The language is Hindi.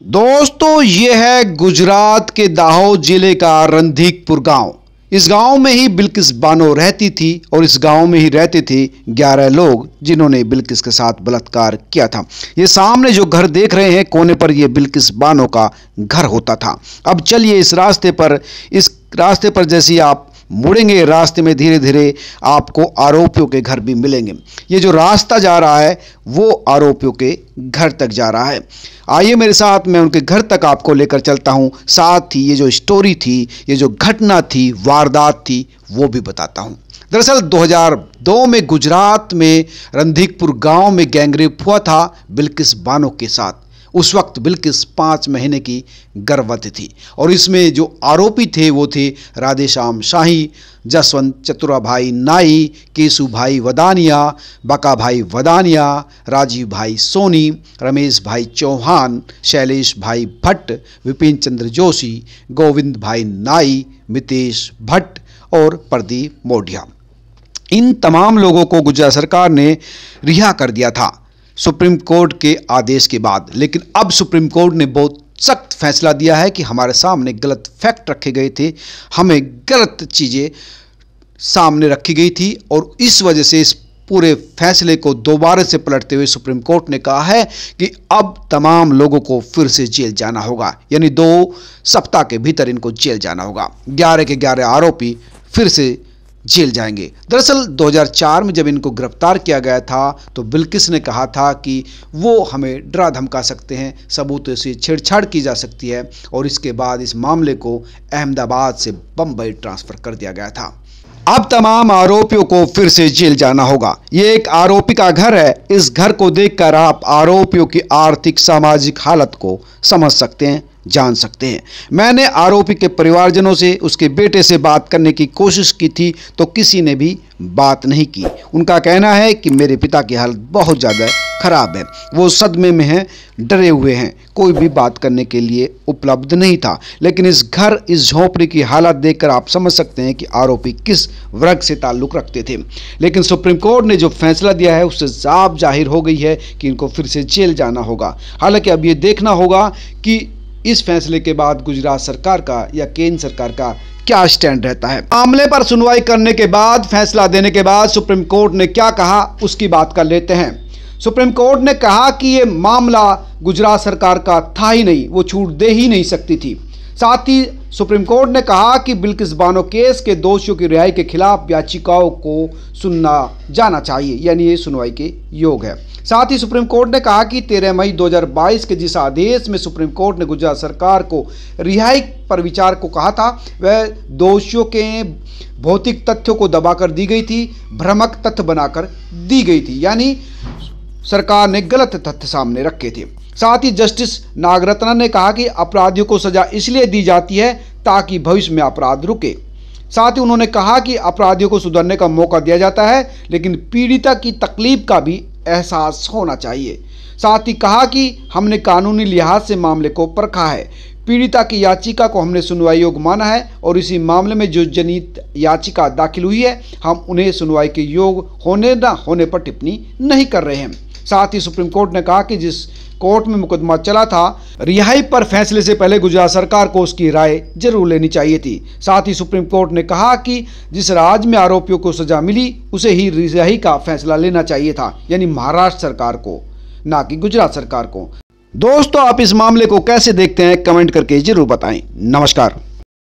दोस्तों ये है गुजरात के दाहोद जिले का रणधीकपुर गांव। इस गांव में ही बिल्किस बानो रहती थी और इस गांव में ही रहते थे 11 लोग जिन्होंने बिल्किस के साथ बलात्कार किया था। ये सामने जो घर देख रहे हैं कोने पर, ये बिल्किस बानो का घर होता था। अब चलिए इस रास्ते पर जैसे ही आप मुड़ेंगे, रास्ते में धीरे धीरे आपको आरोपियों के घर भी मिलेंगे। ये जो रास्ता जा रहा है वो आरोपियों के घर तक जा रहा है। आइए मेरे साथ, मैं उनके घर तक आपको लेकर चलता हूं। साथ ही ये जो स्टोरी थी, ये जो घटना थी, वारदात थी, वो भी बताता हूं। दरअसल 2002 में गुजरात में रणधीकपुर गांव में गैंगरेप हुआ था बिल्किस बानो के साथ। उस वक्त बिल्किस 5 महीने की गर्भवती थी और इसमें जो आरोपी थे वो थे राधेश्याम शाही, जसवंत चतुराभाई नाई, केशु भाई वदानिया, बका भाई वदानिया, राजीव भाई सोनी, रमेश भाई चौहान, शैलेश भाई भट्ट, विपिन चंद्र जोशी, गोविंद भाई नाई, मितेश भट्ट और प्रदीप मोढ़िया। इन तमाम लोगों को गुजरात सरकार ने रिहा कर दिया था सुप्रीम कोर्ट के आदेश के बाद। लेकिन अब सुप्रीम कोर्ट ने बहुत सख्त फैसला दिया है कि हमारे सामने गलत फैक्ट रखे गए थे, हमें गलत चीज़ें सामने रखी गई थी और इस वजह से इस पूरे फैसले को दोबारा से पलटते हुए सुप्रीम कोर्ट ने कहा है कि अब तमाम लोगों को फिर से जेल जाना होगा, यानी 2 सप्ताह के भीतर इनको जेल जाना होगा। 11 के 11 आरोपी फिर से जेल जाएंगे। दरअसल 2004 में जब इनको गिरफ्तार किया गया था तो बिल्किस ने कहा था कि वो हमें डरा धमका सकते हैं, सबूतों से छेड़छाड़ की जा सकती है और इसके बाद इस मामले को अहमदाबाद से बम्बई ट्रांसफ़र कर दिया गया था। अब तमाम आरोपियों को फिर से जेल जाना होगा। ये एक आरोपी का घर है। इस घर को देखकर आप आरोपियों की आर्थिक सामाजिक हालत को समझ सकते हैं, जान सकते हैं। मैंने आरोपी के परिवारजनों से, उसके बेटे से बात करने की कोशिश की थी तो किसी ने भी बात नहीं की। उनका कहना है कि मेरे पिता की हालत बहुत ज़्यादा खराब है, वो सदमे में हैं, डरे हुए हैं, कोई भी बात करने के लिए उपलब्ध नहीं था। लेकिन इस घर, इस झोंपड़ी की हालत देखकर आप समझ सकते हैं कि आरोपी किस वर्ग से ताल्लुक़ रखते थे। लेकिन सुप्रीम कोर्ट ने जो फैसला दिया है उससे साफ जाहिर हो गई है कि इनको फिर से जेल जाना होगा। हालांकि अब ये देखना होगा कि इस फैसले के बाद गुजरात सरकार का या केंद्र सरकार का क्या स्टैंड रहता है। मामले पर सुनवाई करने के बाद, फैसला देने के बाद सुप्रीम कोर्ट ने क्या कहा उसकी बात कर लेते हैं। सुप्रीम कोर्ट ने कहा कि ये मामला गुजरात सरकार का था ही नहीं, वो छूट दे ही नहीं सकती थी। साथ ही सुप्रीम कोर्ट ने कहा कि बिल्किस बानो केस के दोषियों की रिहाई के खिलाफ याचिकाओं को सुनना जाना चाहिए, यानी ये सुनवाई के योग है। साथ ही सुप्रीम कोर्ट ने कहा कि 13 मई 2022 के जिस आदेश में सुप्रीम कोर्ट ने गुजरात सरकार को रिहाई पर विचार को कहा था, वह दोषियों के भौतिक तथ्यों को दबाकर दी गई थी, भ्रामक तथ्य बनाकर दी गई थी, यानी सरकार ने गलत तथ्य सामने रखे थे। साथ ही जस्टिस नागरत्ना ने कहा कि अपराधियों को सजा इसलिए दी जाती है ताकि भविष्य में अपराध रुके। साथ ही उन्होंने कहा कि अपराधियों को सुधरने का मौका दिया जाता है, लेकिन पीड़िता की तकलीफ का भी एहसास होना चाहिए। साथ ही कहा कि हमने कानूनी लिहाज से मामले को परखा है, पीड़िता की याचिका को हमने सुनवाई योग्य माना है और इसी मामले में जो जनहित याचिका दाखिल हुई है हम उन्हें सुनवाई के योग्य होने न होने पर टिप्पणी नहीं कर रहे हैं। साथ ही सुप्रीम कोर्ट ने कहा कि जिस कोर्ट में मुकदमा चला था, रिहाई पर फैसले से पहले गुजरात सरकार को उसकी राय जरूर लेनी चाहिए थी। साथ ही सुप्रीम कोर्ट ने कहा कि जिस राज्य में आरोपियों को सजा मिली उसे ही रिहाई का फैसला लेना चाहिए था, यानी महाराष्ट्र सरकार को, ना कि गुजरात सरकार को। दोस्तों, आप इस मामले को कैसे देखते हैं कमेंट करके जरूर बताएं। नमस्कार।